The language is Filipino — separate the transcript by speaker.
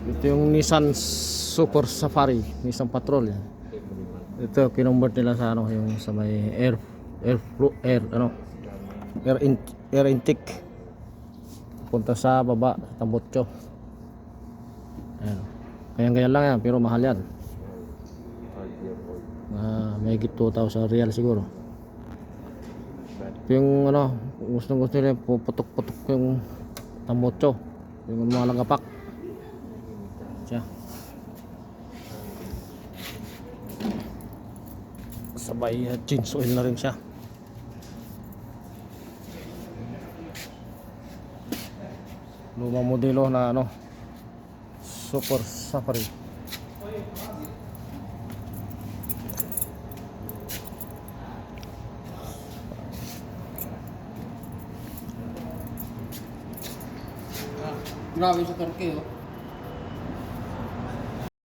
Speaker 1: Ito yung Nissan Super Safari, Nissan Patrol yan. Ito kinumbert nila sa ano, yung sa may air intake punta sa baba sa Tambotso. Ayan. Kaya lang yan, pero mahal yan. May higit 2,000 real siguro. Yung ano, gusto nila puputok-putok yung Tambotso, yung mga langapak siya. Sabay change oil na rin siya. Lumang modelo na ano, Super Safari.
Speaker 2: Grabe sa Turkey, oh.